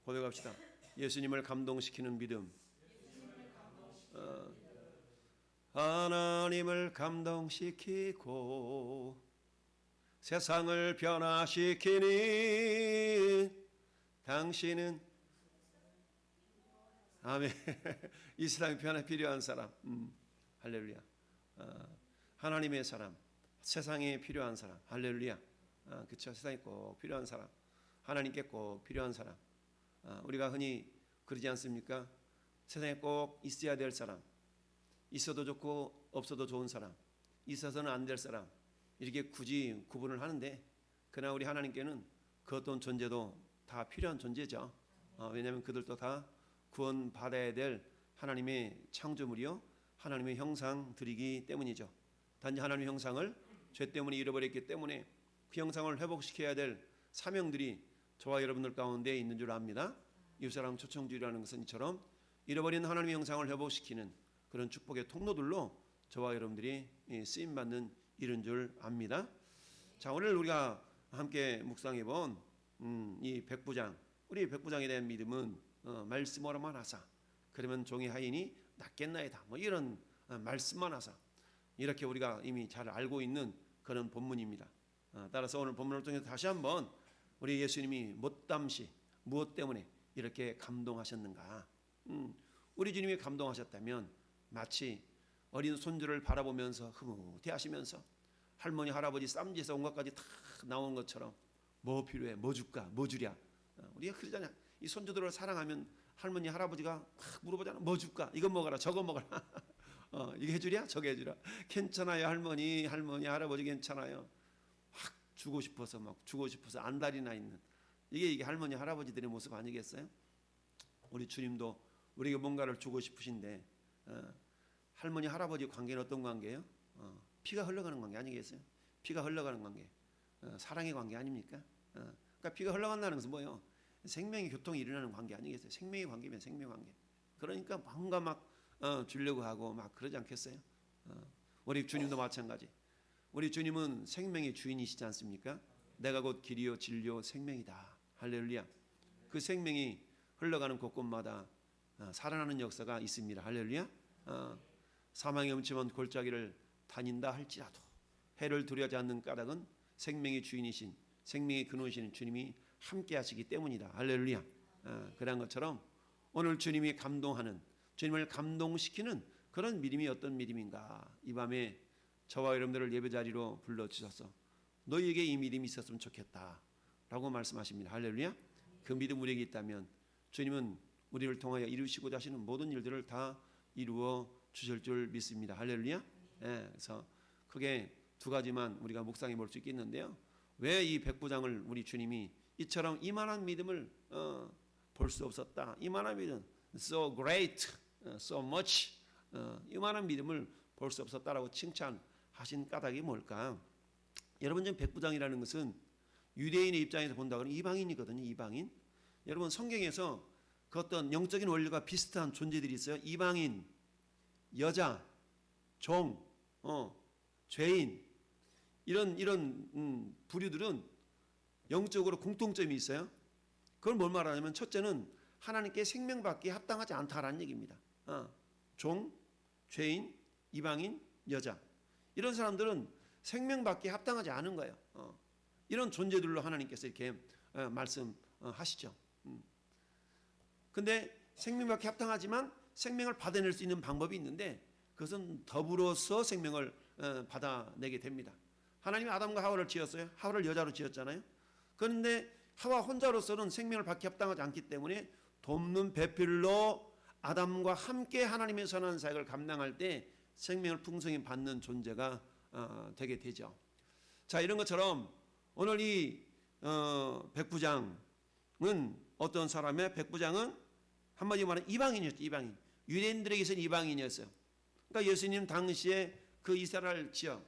고백합시다. 예수님을 감동시키는 믿음. 하나님을 감동시키고 세상을 변화시키니 당신은 아멘. 이 세상에 변화 필요한 사람. 할렐루야. 하나님의 사람, 세상에 필요한 사람. 할렐루야. 그렇죠. 세상에 꼭 필요한 사람, 하나님께 꼭 필요한 사람. 우리가 흔히 그러지 않습니까? 세상에 꼭 있어야 될 사람, 있어도 좋고 없어도 좋은 사람, 있어서는 안 될 사람, 이렇게 굳이 구분을 하는데, 그러나 우리 하나님께는 그 어떤 존재도 다 필요한 존재죠. 왜냐하면 그들도 다 구원받아야 될 하나님의 창조물이요 하나님의 형상들이기 때문이죠. 단지 하나님의 형상을 죄 때문에 잃어버렸기 때문에 그 형상을 회복시켜야 될 사명들이 저와 여러분들 가운데 있는 줄 압니다. 이웃사랑 초청주의라는 것은 이처럼 잃어버린 하나님의 형상을 회복시키는 그런 축복의 통로들로 저와 여러분들이 쓰임받는 일인 줄 압니다. 자, 오늘 우리가 함께 묵상해 본 이 백부장, 우리 백부장에 대한 믿음은 말씀으로만 하사 그러면 종의 하인이 낫겠나이다, 뭐 이런 말씀만 하사, 이렇게 우리가 이미 잘 알고 있는 그런 본문입니다. 따라서 오늘 본문을 통해서 다시 한번 우리 예수님이 못담시 무엇 때문에 이렇게 감동하셨는가. 우리 주님이 감동하셨다면 마치 어린 손주를 바라보면서 흐뭇해 하시면서 할머니 할아버지 쌈지에서 온 것까지 다 나온 것처럼 뭐 필요해, 뭐 줄까, 뭐 주랴. 우리가 그러잖아요. 이 손주들을 사랑하면 할머니 할아버지가 막 물어보잖아. 뭐 줄까, 이거 먹어라, 저거 먹어라. 이거 해주랴, 저거 해주랴. 괜찮아요 할머니 할아버지 괜찮아요. 확 주고 싶어서 막 주고 싶어서 안달이 나 있는, 이게 할머니 할아버지들의 모습 아니겠어요? 우리 주님도 우리에게 뭔가를 주고 싶으신데 할머니 할아버지 관계는 어떤 관계예요? 피가 흘러가는 관계 아니겠어요? 피가 흘러가는 관계, 사랑의 관계 아닙니까? 그러니까 피가 흘러간다는 것은 뭐예요? 생명의 교통이 일어나는 관계 아니겠어요? 생명의 관계면 생명의 관계. 그러니까 뭔가 막 주려고 하고 막 그러지 않겠어요? 우리 주님도 마찬가지. 우리 주님은 생명의 주인이시지 않습니까? 내가 곧 길이요 진리요 생명이다. 할렐루야. 그 생명이 흘러가는 곳곳마다 살아나는 역사가 있습니다. 할렐루야. 사망의 음침한 골짜기를 다닌다 할지라도 해를 두려워하지 않는 까닭은 생명의 주인이신, 생명의 근원이신 주님이 함께 하시기 때문이다. 할렐루야. 그런 것처럼 오늘 주님이 감동하는, 주님을 감동시키는 그런 믿음이 어떤 믿음인가. 이 밤에 저와 여러분들을 예배자리로 불러주셔서 너희에게 이 믿음이 있었으면 좋겠다 라고 말씀하십니다. 할렐루야. 그 믿음 우리에게 있다면 주님은 우리를 통하여 이루시고자 하시는 모든 일들을 다 이루어 주실 줄 믿습니다. 할렐루야. 그래서 크게 두 가지만 우리가 묵상해 볼 수 있겠는데요. 왜 이 백부장을 우리 주님이 이처럼 이만한 믿음을 볼 수 없었다, 이만한 믿음, so great, so much, 이만한 믿음을 볼 수 없었다라고 칭찬하신 까닭이 뭘까? 여러분, 지금 백부장이라는 것은 유대인의 입장에서 본다고는 이방인이거든요. 이방인. 여러분, 성경에서 그 어떤 영적인 원리가 비슷한 존재들이 있어요. 이방인, 여자, 종, 죄인, 이런 부류들은 영적으로 공통점이 있어요. 그걸 뭘 말하냐면, 첫째는 하나님께 생명받기에 합당하지 않다라는 얘기입니다. 종, 죄인, 이방인, 여자, 이런 사람들은 생명받기에 합당하지 않은 거예요. 이런 존재들로 하나님께서 이렇게 말씀하시죠. 근데 생명받기에 합당하지만 생명을 받아낼 수 있는 방법이 있는데, 그것은 더불어서 생명을 받아내게 됩니다. 하나님이 아담과 하와를 지었어요. 하와를 여자로 지었잖아요. 그런데 하와 혼자로서는 생명을 받기 합당하지 않기 때문에 돕는 배필로 아담과 함께 하나님의 선한 사역을 감당할 때 생명을 풍성히 받는 존재가 되게 되죠. 자, 이런 것처럼 오늘 이 백부장은 어떤 사람의, 백부장은 한마디로 말하면 이방인이었죠. 이방인. 유대인들에게서는 이방인이었어요. 그러니까 예수님 당시에 그 이스라엘 지역,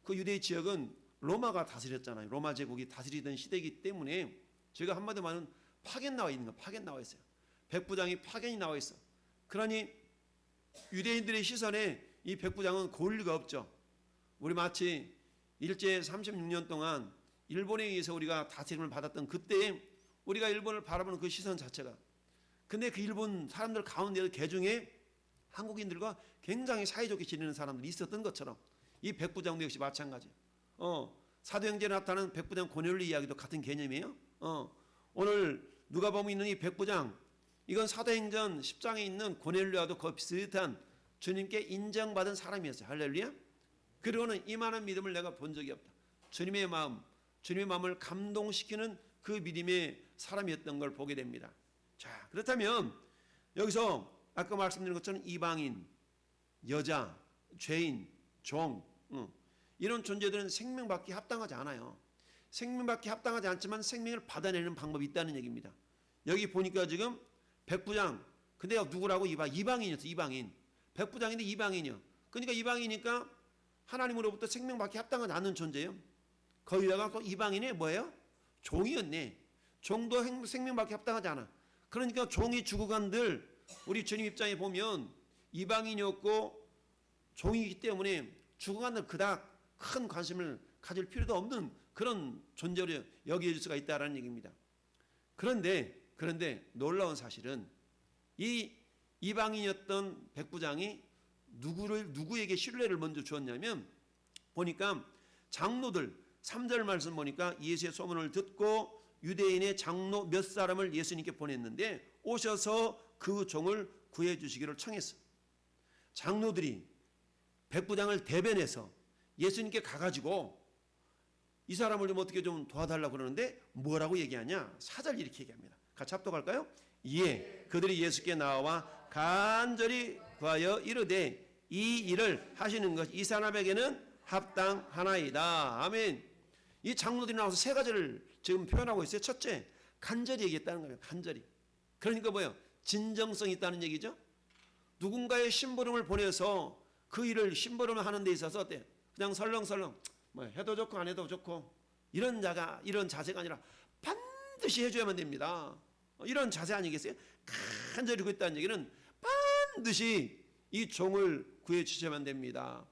그 유대 지역은 로마가 다스렸잖아요. 로마 제국이 다스리던 시대이기 때문에 제가 한마디로 말하면 파견 나와 있는 거, 파견 나와 있어요. 백부장이 파견이 나와 있어. 그러니 유대인들의 시선에 이 백부장은 고울 리가 없죠. 우리 마치 일제 36년 동안 일본에 의해서 우리가 다스림을 받았던 그때에 우리가 일본을 바라보는 그 시선 자체가. 근데 그 일본 사람들 가운데도 개중에 한국인들과 굉장히 사이좋게 지내는 사람들이 있었던 것처럼 이 백부장도 역시 마찬가지. 사도행전에 나타나는 백부장 고넬료 이야기도 같은 개념이에요. 오늘 누가복음에 있는 이 백부장, 이건 사도행전 10장에 있는 고넬료와도 거의 비슷한 주님께 인정받은 사람이었어요. 할렐루야. 그리고는 이만한 믿음을 내가 본 적이 없다. 주님의 마음을 감동시키는 그 믿음의 사람이었던 걸 보게 됩니다. 자, 그렇다면 여기서 아까 말씀드린 것처럼 이방인, 여자, 죄인, 종, 이런 존재들은 생명받기 합당하지 않아요. 생명받기 합당하지 않지만 생명을 받아내는 방법이 있다는 얘기입니다. 여기 보니까 지금 백부장, 근데 누구라고? 이방인이었어. 이방인. 백부장인데 이방인이요. 그러니까 이방이니까 하나님으로부터 생명받기 합당하지 않는 존재예요. 거기다가 또 이방인이 뭐예요? 종이었네. 종도 생명받기 합당하지 않아. 그러니까 종이 죽어간들 우리 주님 입장에 보면 이방인이었고 종이기 때문에 죽어간들 그닥 큰 관심을 가질 필요도 없는 그런 존재로 여겨질 수가 있다는 얘기입니다. 그런데 놀라운 사실은 이 이방인이었던 백부장이 누구에게 신뢰를 먼저 주었냐면 보니까 장로들 3절 말씀 보니까 예수의 소문을 듣고 유대인의 장로 몇 사람을 예수님께 보냈는데 오셔서 그 종을 구해 주시기를 청했어. 장로들이 백부장을 대변해서 예수님께 가가지고 이 사람을 좀 어떻게 좀 도와달라고 그러는데 뭐라고 얘기하냐? 4절 이렇게 얘기합니다. 같이 합독할까요? 예, 그들이 예수께 나와 간절히 구하여 이르되 이 일을 하시는 것 이 사람에게는 합당하나이다. 아멘. 이 장로들이 나와서 세 가지를 지금 표현하고 있어요. 첫째, 간절히 얘기했다는 거예요. 간절히. 그러니까 뭐예요? 진정성이 있다는 얘기죠. 누군가의 심부름을 보내서 그 일을 심부름을 하는 데 있어서 어때요? 그냥 설렁설렁 뭐 해도 좋고 안 해도 좋고 이런 자세가 아니라 반드시 해줘야만 됩니다. 이런 자세 아니겠어요? 간절히 구했다는 얘기는 반드시 이 종을 구해 주셔야만 됩니다.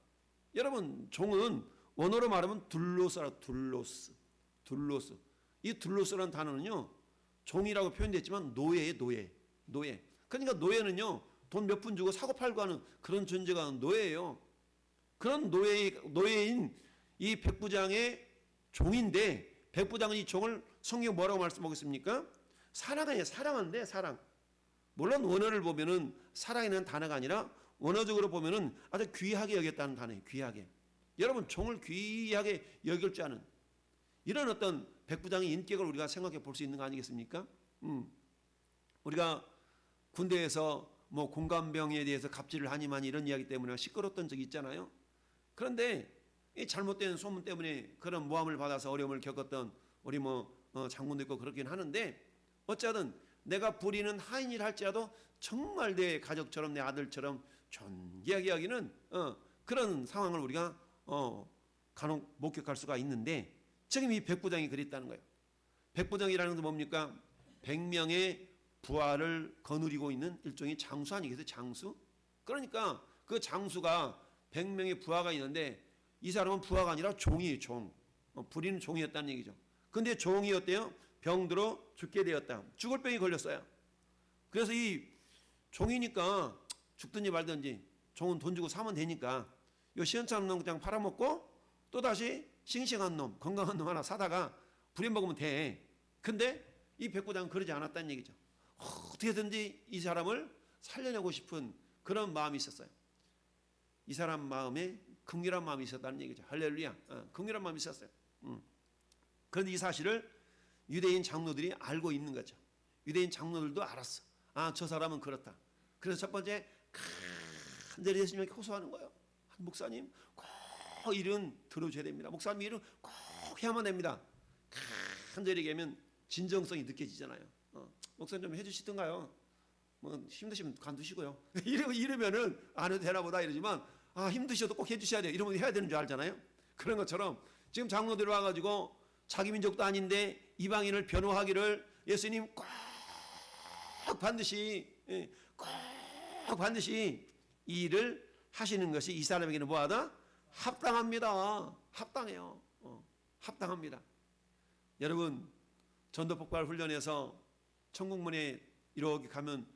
여러분, 종은 원어로 말하면 둘로스라. 둘로스. 이 둘로스라는 단어는요, 종이라고 표현됐지만 노예예요. 노예. 그러니까 노예는요, 돈 몇 푼 주고 사고 팔고 하는 그런 존재가 노예예요. 그런 노예인 이 백부장의 종인데, 백부장은 이 종을 성경 뭐라고 말씀하고 있습니까? 사랑한데 사랑. 물론 원어를 보면은 사랑이라는 단어가 아니라 원어적으로 보면은 아주 귀하게 여겼다는 단어예요. 귀하게. 여러분, 종을 귀하게 여길 줄 아는 이런 어떤 백부장의 인격을 우리가 생각해 볼 수 있는 거 아니겠습니까? 우리가 군대에서 뭐 공감병에 대해서 갑질을 하니만 이런 이야기 때문에 시끄러웠던 적이 있잖아요. 그런데 이 잘못된 소문 때문에 그런 모함을 받아서 어려움을 겪었던 우리 장군도 있고 그렇긴 하는데 어쨌든 내가 부리는 하인일 할지라도 정말 내 가족처럼 내 아들처럼 존귀하게 여기는 그런 상황을 우리가 간혹 목격할 수가 있는데 지금 이 백부장이 그랬다는 거예요. 백부장이라는 건 뭡니까? 100명의 부하를 거느리고 있는 일종의 장수 아니겠어요? 장수? 그러니까 그 장수가 100명의 부하가 있는데 이 사람은 부하가 아니라 종이에요. 종. 부리는 종이었다는 얘기죠. 근데 종이 어때요? 병들어 죽게 되었다. 죽을 병이 걸렸어요. 그래서 이 종이니까 죽든지 말든지 종은 돈 주고 사면 되니까 요 시원찮은 놈 그냥 팔아먹고 또다시 싱싱한 놈, 건강한 놈 하나 사다가 부려먹으면 돼. 근데 이 백부장은 그러지 않았다는 얘기죠. 어떻게든지 이 사람을 살려내고 싶은 그런 마음이 있었어요. 이 사람 마음에 긍휼한 마음이 있었다는 얘기죠. 할렐루야. 긍휼한 마음이 있었어요. 그런데 이 사실을 유대인 장로들이 알고 있는 거죠. 유대인 장로들도 알았어. 저 사람은 그렇다. 그래서 첫 번째 간절히 예수님에게 호소하는 거예요. 목사님 꼭 일은 들어줘야 됩니다. 목사님 일은 꼭 해야만 됩니다. 간절히 얘기하면 진정성이 느껴지잖아요. 목사님 좀 해주시던가요? 뭐 힘드시면 관두시고요. 이러면은 안 해도 되나 보다 이러지만 힘드셔도 꼭 해주셔야 돼요. 이러면 해야 되는 줄 알잖아요. 그런 것처럼 지금 장로들이 와가지고 자기 민족도 아닌데 이방인을 변호하기를 예수님 꼭 반드시 이 일을 하시는 것이 이 사람에게는 뭐하다? 합당합니다. 합당해요. 합당합니다. 여러분, 전도 폭발 훈련에서 천국문에 이렇게 가면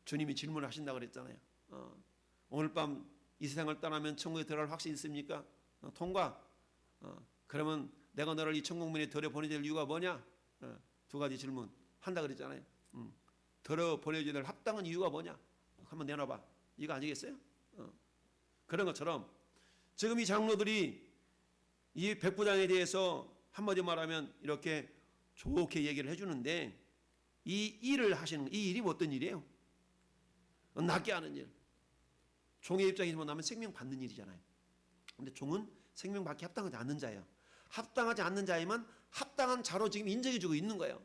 주님이 질문을 하신다고 그랬잖아요. 오늘 밤 이 세상을 떠나면 천국에 들어갈 확신 있습니까? 통과. 그러면 내가 너를 이 천국문에 들여보내줄 이유가 뭐냐? 두 가지 질문 한다 그랬잖아요. 들여보내줘야 될 합당한 이유가 뭐냐? 한번 내놔봐. 이거 아니겠어요? 그런 것처럼 지금 이 장로들이 이 백부장에 대해서 한마디 말하면 이렇게 좋게 얘기를 해주는데, 이 일을 하시는, 이 일이 어떤 일이에요? 낫게 하는 일. 종의 입장에서 본다면 생명 받는 일이잖아요. 근데 종은 생명 받기 합당하지 않는 자예요. 합당하지 않는 자이면 합당한 자로 지금 인정해주고 있는 거예요.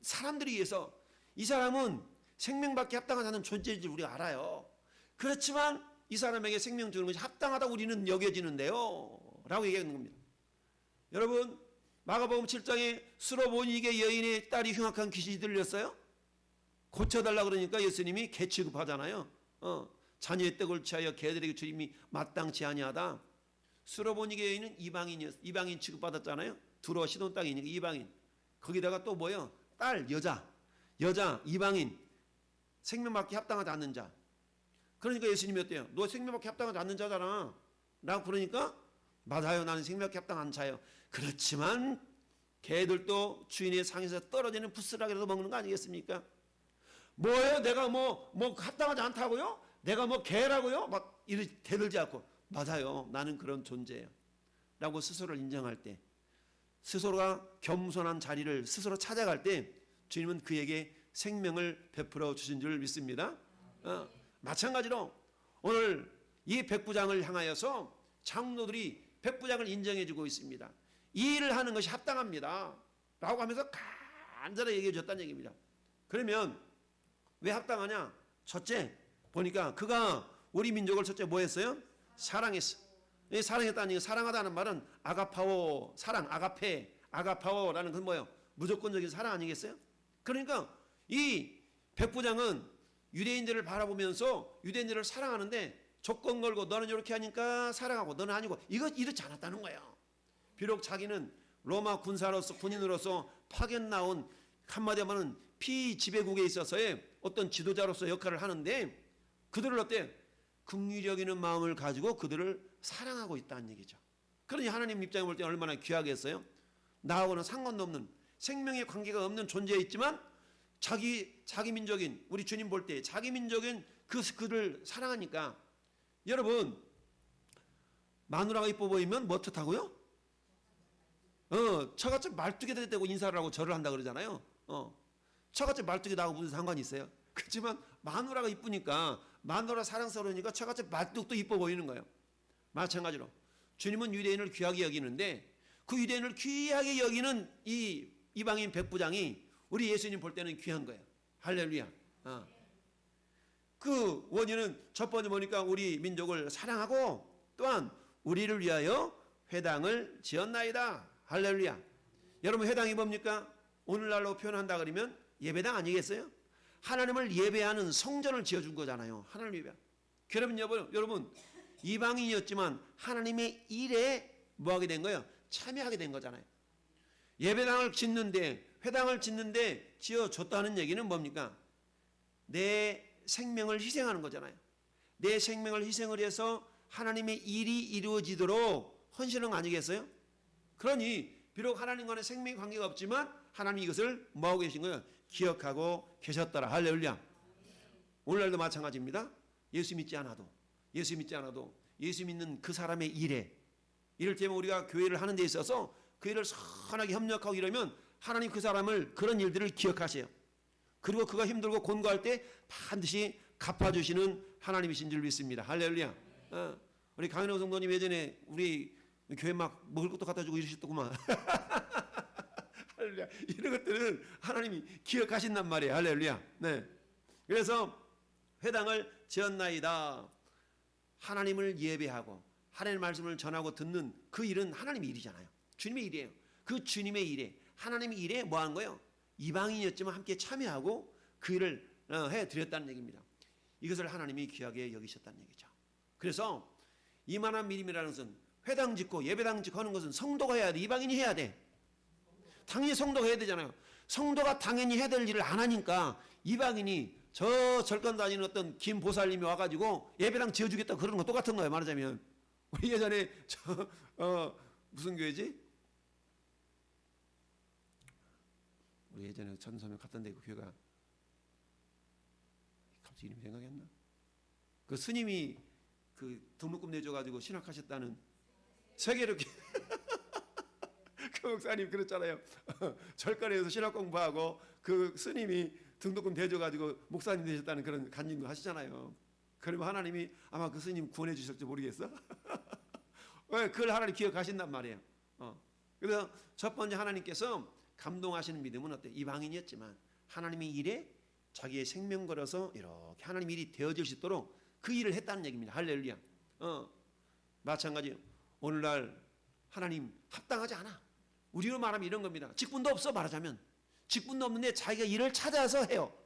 사람들이 의해서 이 사람은 생명 받기 합당하지 않은 존재인지 우리가 알아요. 그렇지만 이 사람에게 생명 주는 것이 합당하다고 우리는 여겨지는데요 라고 얘기하는 겁니다. 여러분, 마가복음 7장에 수로보니게 여인의 딸이 흉악한 귀신이 들렸어요. 고쳐달라 그러니까 예수님이 개 취급하잖아요. 자녀의 떡을 취하여 개들에게 주림이 마땅치 아니하다. 수로보니게 여인은 이방인 취급받았잖아요. 두로 시돈 땅이니까 이방인. 거기다가 또 뭐예요? 딸, 여자, 이방인, 생명받기 합당하지 않는 자. 그러니까 예수님이 어때요? 너 생명받기 합당하지 않는 자잖아 라고 그러니까, 맞아요, 나는 생명받기 합당한 자예요. 그렇지만 개들도 주인의 상에서 떨어지는 부스락이라도 먹는 거 아니겠습니까? 뭐예요? 내가 뭐 합당하지 않다고요? 내가 뭐 개라고요? 막 이렇게 대들지 않고, 맞아요, 나는 그런 존재예요 라고 스스로를 인정할 때, 스스로가 겸손한 자리를 스스로 찾아갈 때 주님은 그에게 생명을 베풀어 주신 줄 믿습니다. 마찬가지로 오늘 이 백부장을 향하여서 장로들이 백부장을 인정해주고 있습니다. 이 일을 하는 것이 합당합니다 라고 하면서 간절하게 얘기해 줬다는 얘기입니다. 그러면 왜 합당하냐? 첫째 보니까 그가 우리 민족을 첫째 뭐 했어요? 사랑했어. 사랑했다는 얘기, 사랑하다는 말은 아가파오, 사랑, 아가파오라는 건 뭐예요? 무조건적인 사랑 아니겠어요? 그러니까 이 백부장은 유대인들을 바라보면서 유대인들을 사랑하는데 조건 걸고, 너는 이렇게 하니까 사랑하고 너는 아니고, 이거 이렇지 않았다는 거예요. 비록 자기는 로마 군인으로서 파견 나온, 한마디 하면 피지배국에 있어서의 어떤 지도자로서 역할을 하는데, 그들을 어때? 긍휼력 있는 마음을 가지고 그들을 사랑하고 있다는 얘기죠. 그러니 하나님 입장에 볼 때 얼마나 귀하겠어요? 나하고는 상관도 없는, 생명의 관계가 없는 존재였지만 자기 민족인 우리 주님 볼 때 자기 민족인 그들을 사랑하니까. 여러분, 마누라가 이뻐 보이면 뭐 어떻다고요? 처갓집 말뚝에 대고 인사를 하고 절을 한다 그러잖아요. 처갓집 말뚝에 나하고 무슨 상관이 있어요? 그렇지만 마누라가 이쁘니까, 마누라 사랑스러우니까 처갓집 말뚝도 이뻐 보이는 거예요. 마찬가지로 주님은 유대인을 귀하게 여기는데, 그 유대인을 귀하게 여기는 이 이방인 백부장이 우리 예수님 볼 때는 귀한 거예요. 할렐루야. 그 원인은 첫 번째 보니까 우리 민족을 사랑하고, 또한 우리를 위하여 회당을 지었나이다. 할렐루야. 여러분, 회당이 뭡니까? 오늘날로 표현한다 그러면 예배당 아니겠어요? 하나님을 예배하는 성전을 지어준 거잖아요. 하나님을 예배. 그러면 여러분, 이방인이었지만 하나님의 일에 뭐하게 된 거예요? 참여하게 된 거잖아요. 예배당을 짓는데, 회당을 짓는데 지어줬다는 얘기는 뭡니까? 내 생명을 희생하는 거잖아요. 내 생명을 희생을 해서 하나님의 일이 이루어지도록 헌신한 거 아니겠어요? 그러니 비록 하나님과는 생명의 관계가 없지만 하나님이 이것을 뭐하고 계신 거예요? 기억하고 계셨더라. 할렐루야. 오늘날도 마찬가지입니다. 예수 믿지 않아도 예수 믿는 그 사람의 일에, 이를테면 우리가 교회를 하는 데 있어서 그 일을 선하게 협력하고 이러면 하나님 그 사람을, 그런 일들을 기억하세요. 그리고 그가 힘들고 곤고할 때 반드시 갚아주시는 하나님이신 줄 믿습니다. 할렐루야. 우리 강현호 성도님 예전에 우리 교회 막 먹을 것도 갖다 주고 이러셨더구만. 할렐루야. 이런 것들은 하나님이 기억하신단 말이에요. 할렐루야. 네. 그래서 회당을 지었나이다. 하나님을 예배하고 하나님의 말씀을 전하고 듣는 그 일은 하나님의 일이잖아요. 주님의 일이에요. 그 주님의 일에, 하나님의 일에 뭐 하는 거예요? 이방인이었지만 함께 참여하고 그 일을 해드렸다는 얘기입니다. 이것을 하나님이 귀하게 여기셨다는 얘기죠. 그래서 이만한 믿음이라는 것은 회당 짓고 예배당 짓고 하는 것은 성도가 해야 돼? 이방인이 해야 돼? 당연히 성도가 해야 되잖아요. 성도가 당연히 해야 될 일을 안 하니까 이방인이 저 절간 다니는 어떤 김 보살님이 와가지고 예배당 지어주겠다 그러는 거 똑같은 거예요. 말하자면 우리 예전에 무슨 교회지? 우리 예전에 전소명 갔던 데 그 교회가 갑자기 이름이 생각이 안 나. 그 스님이 그 등록금 내줘가지고 신학하셨다는 세계로 그 목사님 그랬잖아요. 절간에서 신학 공부하고 그 스님이 등록금 대줘가지고 목사님 되셨다는 그런 간증도 하시잖아요. 그러면 하나님이 아마 그 스님 구원해 주실지 모르겠어. 왜 그걸 하나님 기억하신단 말이에요. 그래서 첫 번째 하나님께서 감동하시는 믿음은 어때? 이방인이었지만 하나님의 일에 자기의 생명 걸어서 이렇게 하나님 일이 되어질 수 있도록 그 일을 했다는 얘기입니다. 할렐루야. 마찬가지 오늘날 하나님 합당하지 않아. 우리로 말하면 이런 겁니다. 직분도 없어 말하자면. 직분도 없는데 자기가 일을 찾아서 해요.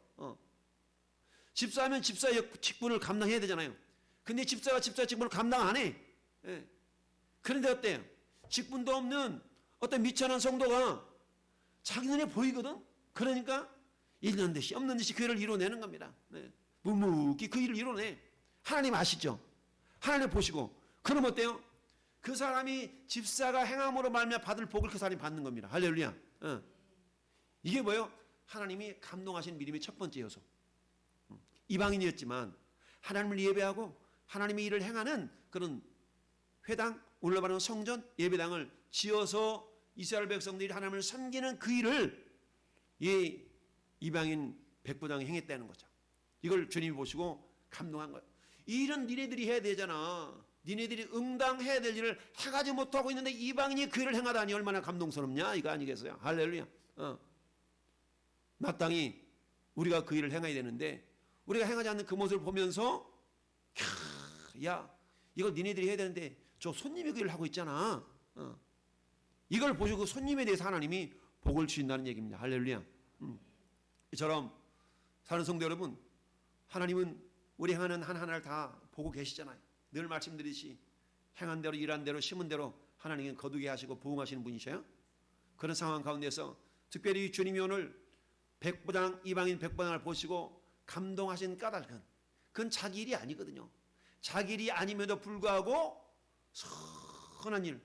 집사하면 집사의 직분을 감당해야 되잖아요. 근데 집사가 집사의 직분을 감당 안 해. 예. 그런데 어때요? 직분도 없는 어떤 미천한 성도가 자기 눈에 보이거든. 그러니까 있는 듯이 없는 듯이 그 일을 이뤄내는 겁니다. 네. 묵묵히 그 일을 이뤄내. 하나님 아시죠? 하나님 보시고 그럼 어때요? 그 사람이 집사가 행함으로 말미암아 받을 복을 그 사람이 받는 겁니다. 할렐루야. 이게 뭐예요? 하나님이 감동하신 믿음의 첫 번째 요소. 이방인이었지만 하나님을 예배하고 하나님의 일을 행하는 그런 회당, 오늘 말하는 성전, 예배당을 지어서 이스라엘 백성들이 하나님을 섬기는 그 일을 이 이방인 백부장이 행했다는 거죠. 이걸 주님이 보시고 감동한 거예요. 이 일은 니네들이 해야 되잖아. 니네들이 응당해야 될 일을 해가지 못하고 있는데 이방인이 그 일을 행하다니 얼마나 감동스럽냐 이거 아니겠어요? 할렐루야. 마땅히 우리가 그 일을 행해야 되는데 우리가 행하지 않는 그 모습을 보면서 야 이걸 니네들이 해야 되는데 저 손님이 그 일을 하고 있잖아. 이걸 보시고 그 손님에 대해서 하나님이 복을 주신다는 얘기입니다. 할렐루야. 이처럼 사는 성도 여러분, 하나님은 우리 행하는 하나하나를 다 보고 계시잖아요. 늘 말씀드리듯이 행한 대로 일한 대로 심은 대로 하나님은 거두게 하시고 부응하시는 분이셔요. 그런 상황 가운데서 특별히 주님이 오늘 백부장 이방인 백부장을 보시고 감동하신 까닭은 그건 자기 일이 아니거든요. 자기 일이 아님에도 불구하고 선한 일.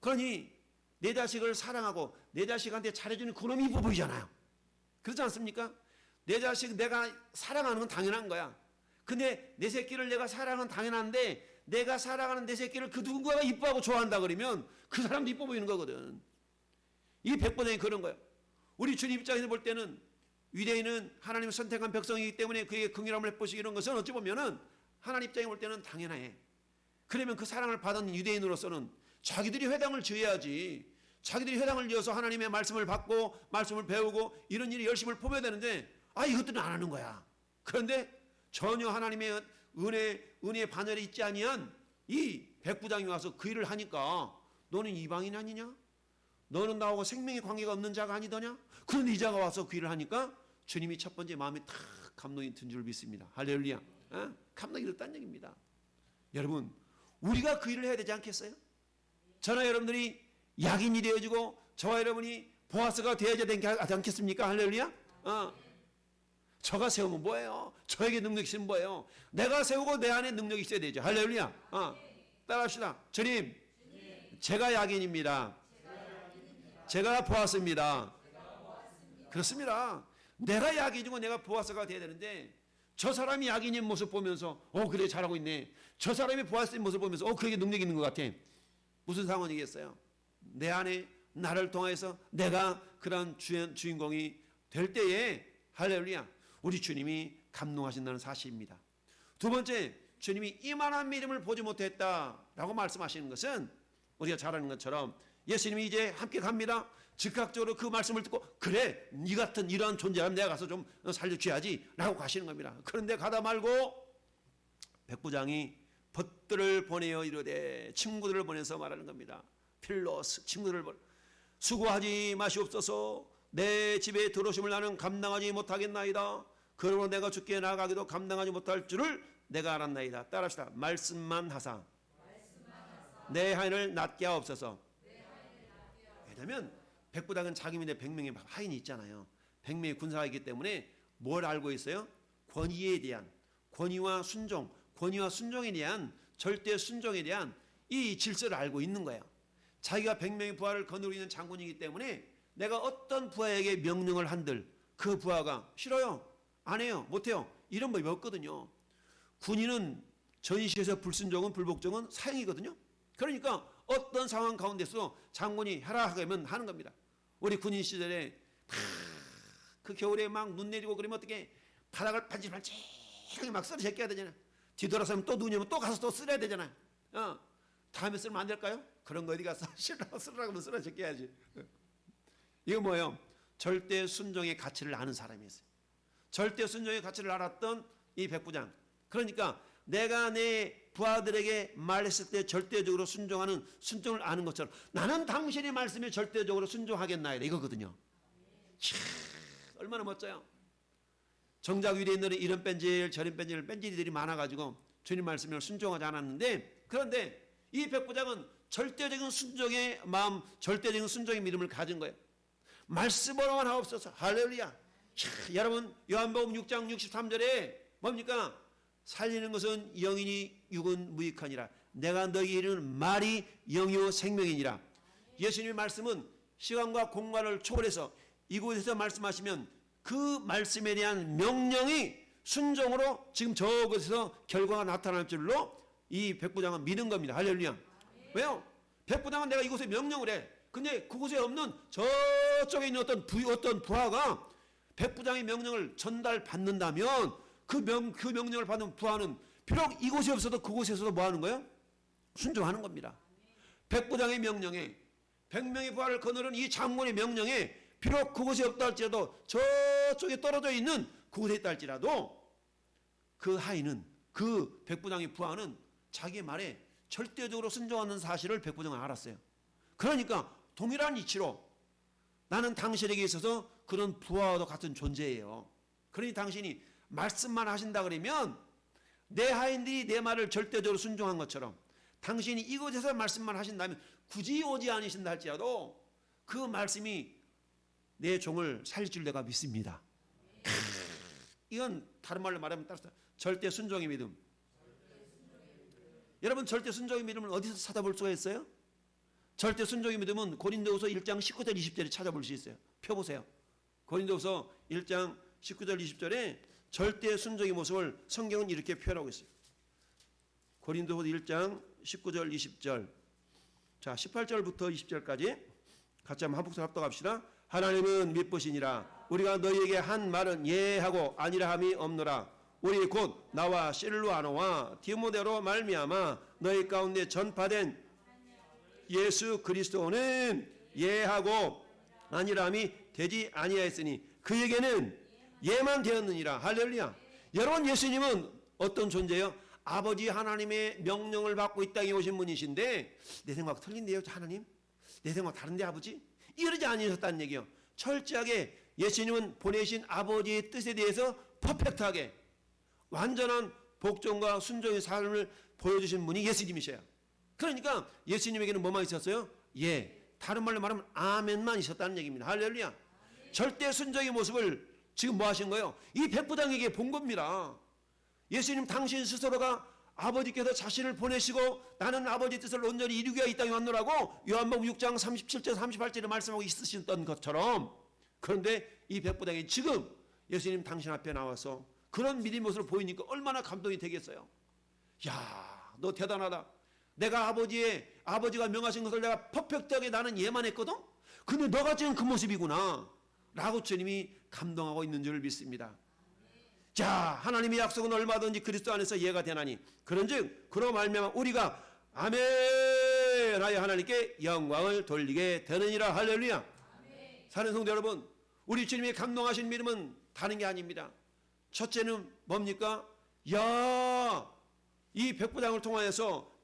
그러니 내 자식을 사랑하고 내 자식한테 잘해주는 그놈이 이뻐 보이잖아요. 그렇지 않습니까? 내 자식 내가 사랑하는 건 당연한 거야. 근데 내 새끼를 내가 사랑하는 건 당연한데 내가 사랑하는 내 새끼를 그 누군가가 이뻐하고 좋아한다 그러면 그 사람도 이뻐 보이는 거거든. 이 백부장이 그런 거예요. 우리 주님 입장에서 볼 때는 유대인은 하나님을 선택한 백성이기 때문에 그에게 긍휼함을 베푸시기 이런 것은 어찌 보면은 하나님 입장에 볼 때는 당연해. 그러면 그 사랑을 받은 유대인으로서는 자기들이 회당을 지어야지. 자기들이 회당을 지어서 하나님의 말씀을 받고 말씀을 배우고 이런 일이 열심을 뽑아야 되는데 이것들은 안 하는 거야. 그런데 전혀 하나님의 은혜의 반열에 있지 아니한 이 백부장이 와서 그 일을 하니까 너는 이방인 아니냐? 너는 나하고 생명의 관계가 없는 자가 아니더냐? 그런데 이 자가 와서 그 일을 하니까 주님이 첫 번째 마음에 탁 감동이 든 줄 믿습니다. 할렐루야. 감동이 들었다는 얘기입니다. 여러분 우리가 그 일을 해야 되지 않겠어요? 저나 여러분들이 약인이 되어지고 저와 여러분이 보아스가 되어야 되지 않겠습니까? 할렐루야. 저가 세우면 뭐예요? 저에게 능력이 있으면 뭐예요? 내가 세우고 내 안에 능력이 있어야 되죠. 할렐루야. 따라합시다. 주님, 제가 약인입니다. 제가 보아스입니다. 그렇습니다. 내가 약인이고 내가 보아스가 되어야 되는데 저 사람이 약인인 모습 보면서 그래 잘하고 있네. 저 사람이 보아스인 모습 보면서 그에게 능력이 있는 것 같아. 무슨 상황이겠어요? 내 안에 나를 통해서 내가 그런 주인공이 될 때에 할렐루야 우리 주님이 감동하신다는 사실입니다. 두 번째 주님이 이만한 믿음을 보지 못했다라고 말씀하시는 것은 우리가 잘 아는 것처럼 예수님이 이제 함께 갑니다. 즉각적으로 그 말씀을 듣고 그래 이 같은 이러한 존재라면 내가 가서 좀 살려줘야지 라고 가시는 겁니다. 그런데 가다 말고 백부장이 벗들을 보내어 이르되 친구들을 보내서 말하는 겁니다. 필로스 친구들을 보내 수고하지 마시옵소서. 내 집에 들어오심을 나는 감당하지 못하겠나이다. 그러므로 내가 주께 나아가기도 감당하지 못할 줄을 내가 알았나이다. 따라합시다. 말씀만 하사 내 하인을 낫게 하옵소서. 왜냐하면 백부장은 자기 밑에 100명의 하인이 있잖아요. 100명의 군사가 있기 때문에 뭘 알고 있어요? 권위에 대한, 권위와 순종에 대한, 절대 순종에 대한 이 질서를 알고 있는 거예요. 자기가 100명의 부하를 거느리고 있는 장군이기 때문에 내가 어떤 부하에게 명령을 한들 그 부하가 싫어요, 안 해요, 못해요, 이런 법이 없거든요. 군인은 전시에서 불순종은 불복종은 사형이거든요. 그러니까 어떤 상황 가운데서 장군이 하라 하면 하는 겁니다. 우리 군인 시절에 그 겨울에 막 눈 내리고 그러면 어떻게 바닥을 반질반질하게 막 쓸어 제껴야 되잖아요. 뒤돌아서면 또 눈이 오면 또 가서 또 쓸어야 되잖아요. 다음에 쓰면 안 될까요? 그런 거 어디 가서 쓰라고 하면 쓸어 제껴야지. 이거 뭐예요? 절대 순종의 가치를 아는 사람이었어요. 절대 순종의 가치를 알았던 이 백부장. 그러니까 내가 내 부하들에게 말했을 때 절대적으로 순종하는 순종을 아는 것처럼 나는 당신의 말씀에 절대적으로 순종하겠나이다 이거거든요. 참, 얼마나 멋져요. 정작 유대인들은 이런 뺀질 저런 뺀질 뺀질이들이 많아가지고 주님 말씀을 순종하지 않았는데, 그런데 이 백부장은 절대적인 순종의 마음, 절대적인 순종의 믿음을 가진 거예요. 말씀으로만 하옵소서. 할렐루야. 여러분 요한복음 6장 63절에 뭡니까? 살리는 것은 영이니 육은 무익하니라. 내가 너희에게 이르는 말이 영이요 생명이니라. 예수님의 말씀은 시간과 공간을 초월해서 이곳에서 말씀하시면 그 말씀에 대한 명령이 순종으로 지금 저곳에서 결과가 나타날 줄로 이 백부장은 믿은 겁니다. 할렐루야. 왜요? 백부장은 내가 이곳에 명령을 해. 근데 그곳에 없는 저쪽에 있는 어떤 부하가 백부장의 명령을 전달받는다면 그 명령을 받은 부하는 비록 이곳에 없어도 그곳에서도 뭐 하는 거예요? 순종하는 겁니다. 백부장의 명령에, 100명의 부하를 거느린 이 장군의 명령에 비록 그곳에 없다 할지라도 저쪽에 떨어져 있는 그곳에 있다 할지라도 그 하인은, 그 백부장의 부하는 자기의 말에 절대적으로 순종하는 사실을 백부장은 알았어요. 그러니까 동일한 이치로 나는 당신에게 있어서 그런 부하와도 같은 존재예요. 그러니 당신이 말씀만 하신다 그러면 내 하인들이 내 말을 절대적으로 순종한 것처럼 당신이 이곳에서 말씀만 하신다면 굳이 오지 않으신다 할지라도 그 말씀이 내 종을 살릴 줄 내가 믿습니다. 이건 다른 말로 말하면 따라서 절대 순종의 믿음. 여러분 절대 순종의 믿음을 어디서 찾아볼 수가 있어요? 절대 순종의 믿음은 고린도후서 1장 19절 20절에 찾아볼 수 있어요. 펴보세요. 고린도후서 1장 19절 20절에 절대 순종의 모습을 성경은 이렇게 표현하고 있어요. 고린도후서 1장 19절 20절. 자, 18절부터 20절까지 같이 한번 한복선 합독합시다. 하나님은 미쁘시니라. 우리가 너희에게 한 말은 예하고 아니라 함이 없노라. 우리 곧 나와 실루아노와 디모데로 말미암아 너희 가운데 전파된 예수 그리스도는 예하고 아니라함이 되지 아니하였으니 그에게는 예만 되었느니라. 할렐루야. 여러분 예수님은 어떤 존재예요? 아버지 하나님의 명령을 받고 이 땅에 오신 분이신데 내 생각 틀린데요 하나님? 내 생각 다른데 아버지? 이러지 아니셨다는 얘기예요. 철저하게 예수님은 보내신 아버지의 뜻에 대해서 퍼펙트하게 완전한 복종과 순종의 삶을 보여주신 분이 예수님이셔요. 그러니까 예수님에게는 뭐만 있었어요? 예. 다른 말로 말하면 아멘만 있었다는 얘기입니다. 할렐루야. 절대 순종의 모습을 지금 뭐 하신 거예요? 이 백부장에게 본 겁니다. 예수님 당신 스스로가 아버지께서 자신을 보내시고 나는 아버지 뜻을 온전히 이루기 위하여 이 땅에 왔노라고 요한복음 6장 37절 38절에 말씀하고 있으셨던 것처럼, 그런데 이 백부장이 지금 예수님 당신 앞에 나와서 그런 믿음의 모습을 보이니까 얼마나 감동이 되겠어요. 야, 너 대단하다. 내가 아버지가 명하신 것을 내가 퍼펙트하게 나는 예만 했거든? 근데 너가 지금 그 모습이구나 라고 주님이 감동하고 있는 줄 믿습니다. 자, 하나님의 약속은 얼마든지 그리스도 안에서 예가 되나니 그런즉 그로 말미암아 우리가 아멘 하여 하나님께 영광을 돌리게 되느니라. 할렐루야. 사는 성도 여러분, 우리 주님의 감동하신 믿음은 다른 게 아닙니다. 첫째는 뭡니까? 야, 이 백부장을 통해서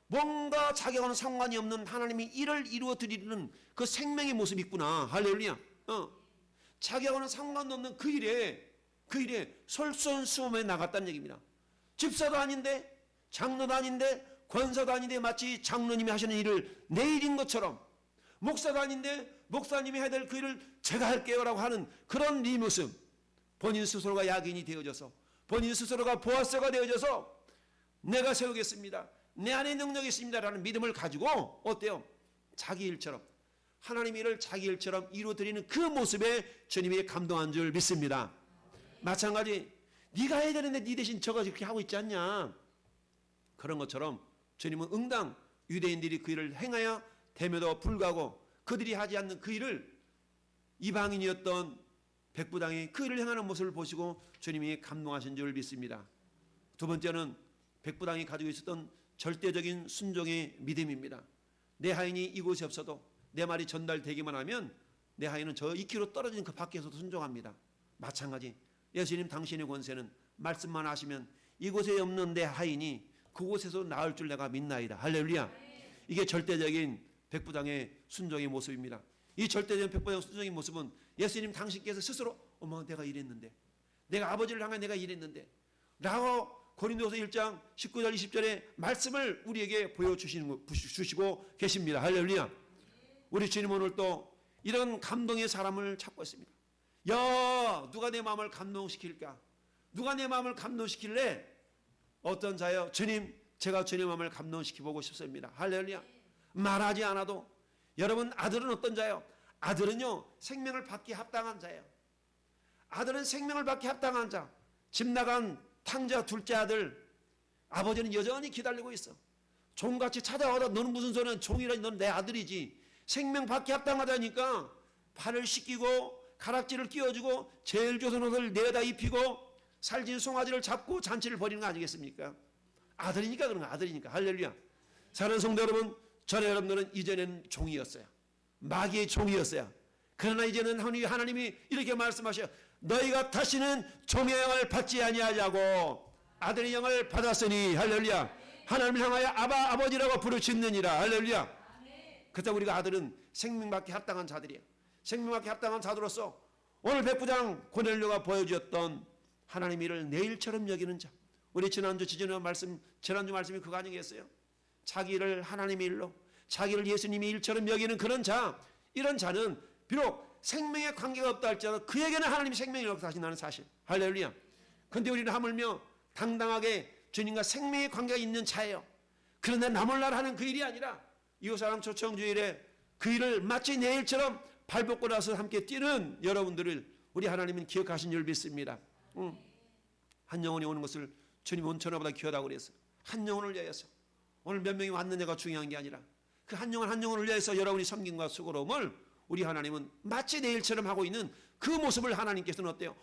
뭔가 자기와는 상관이 없는 하나님이 일을 이루어 드리는 그 생명의 모습이 있구나. 할렐루야. 자기와는 상관없는 그 일에 솔선수범해 나갔다는 얘기입니다. 집사도 아닌데, 장로도 아닌데, 권사도 아닌데 마치 장로님이 하시는 일을 내 일인 것처럼, 목사도 아닌데 목사님이 해야 될 그 일을 제가 할게요라고 하는 그런 이 모습, 본인 스스로가 야긴이 되어져서, 본인 스스로가 보아스가 되어져서 내가 세우겠습니다, 내 안에 능력이 있습니다라는 믿음을 가지고 어때요? 자기 일처럼, 하나님의 일을 자기 일처럼 이루어드리는 그 모습에 주님이 감동한 줄 믿습니다. 마찬가지, 네가 해야 되는데 네 대신 저가 그렇게 하고 있지 않냐, 그런 것처럼 주님은 응당 유대인들이 그 일을 행하여 됨에도 불구하고 그들이 하지 않는 그 일을 이방인이었던 백부당이 그 일을 행하는 모습을 보시고 주님이 감동하신 줄 믿습니다. 두 번째는 백부당이 가지고 있었던 절대적인 순종의 믿음입니다. 내 하인이 이곳에 없어도 내 말이 전달되기만 하면 내 하인은 저 2km 떨어진 그 밖에서도 순종합니다. 마찬가지, 예수님 당신의 권세는 말씀만 하시면 이곳에 없는 내 하인이 그곳에서 나을 줄 내가 믿나이다. 할렐루야. 이게 절대적인 백부장의 순종의 모습입니다. 이 절대적인 백부장의 순종의 모습은 예수님 당신께서 스스로 어머 내가 이랬는데, 내가 아버지를 향해 내가 이랬는데 라고 고린도서 1장 19절 20절의 말씀을 우리에게 보여주시고 계십니다. 할렐루야. 우리 주님 오늘 또 이런 감동의 사람을 찾고 있습니다. 야, 누가 내 마음을 감동시킬까? 누가 내 마음을 감동시킬래? 어떤 자요? 주님, 제가 주님 마음을 감동시켜보고 싶습니다. 할렐루야. 말하지 않아도. 여러분, 아들은 어떤 자요? 아들은요, 생명을 받기 합당한 자예요. 아들은 생명을 받기 합당한 자. 집 나간 탕자 둘째 아들, 아버지는 여전히 기다리고 있어. 종같이 찾아와도 너는 무슨 소리야? 종이라니, 너는 내 아들이지. 생명 받기 합당하다니까 발을 씻기고 가락지를 끼워주고 제일 좋은 옷을 내다 입히고 살진 송아지를 잡고 잔치를 벌이는 거 아니겠습니까? 아들이니까 그런 거, 아들이니까. 할렐루야. 사랑하는 성도 여러분, 저는 여러분들은 이전에는 종이었어요. 마귀의 종이었어요. 그러나 이제는 하나님이 이렇게 말씀하셔요. 너희가 다시는 종의 영을 받지 아니하자고 아들의 영을 받았으니, 할렐루야, 하나님을 향하여 아바 아버지라고 부르짖느니라. 할렐루야. 그렇다고 우리가 아들은 생명받기 합당한 자들이에요. 생명받기 합당한 자들로서 오늘 백부장 고넬료가 보여주었던 하나님 일을 내 일처럼 여기는 자. 우리 지난주 말씀이 그거 아니겠어요? 자기를 하나님의 일로, 자기를 예수님의 일처럼 여기는 그런 자. 이런 자는 비록 생명에 관계가 없다 할지라도 그에게는 하나님이 생명이 역사하신다는 사실. 할렐루야. 근데 우리는 하물며 당당하게 주님과 생명의 관계가 있는 자예요. 그런데 나몰라라 하는 그 일이 아니라 이웃사람 초청주일에 그 일을 마치 내 일처럼 발벗고 나서 함께 뛰는 여러분들을 우리 하나님은 기억하신 줄 믿습니다. 한 영혼이 오는 것을 주님 온천하보다 귀하다고 그랬어요. 한 영혼을 위하여서. 오늘 몇 명이 왔느냐가 중요한 게 아니라 그 한 영혼을 위해서 여러분이 섬김과 수고로움을 우리 하나님은 마치 내 일처럼 하고 있는 그 모습을 하나님께서는 어때요?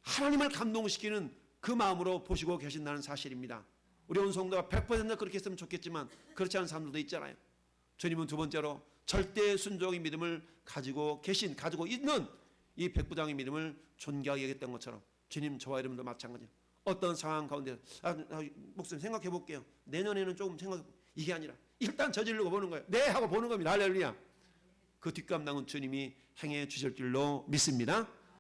하나님을 감동시키는 그 마음으로 보시고 계신다는 사실입니다. 우리 온 성도가 100% 그렇게 했으면 좋겠지만 그렇지 않은 사람들도 있잖아요. 주님은 두 번째로 절대 순종의 믿음을 가지고 있는 이 백부장의 믿음을 존귀하게 여겼던 것처럼 주님, 저와 여러분도 마찬가지예요. 어떤 상황 가운데 목사님 생각해 볼게요. 내년에는 조금 이게 아니라 일단 저지르고 보는 거예요. 네 하고 보는 겁니다. 할렐루야. 그 뒷감당은 주님이 행해 주실 줄로 믿습니다.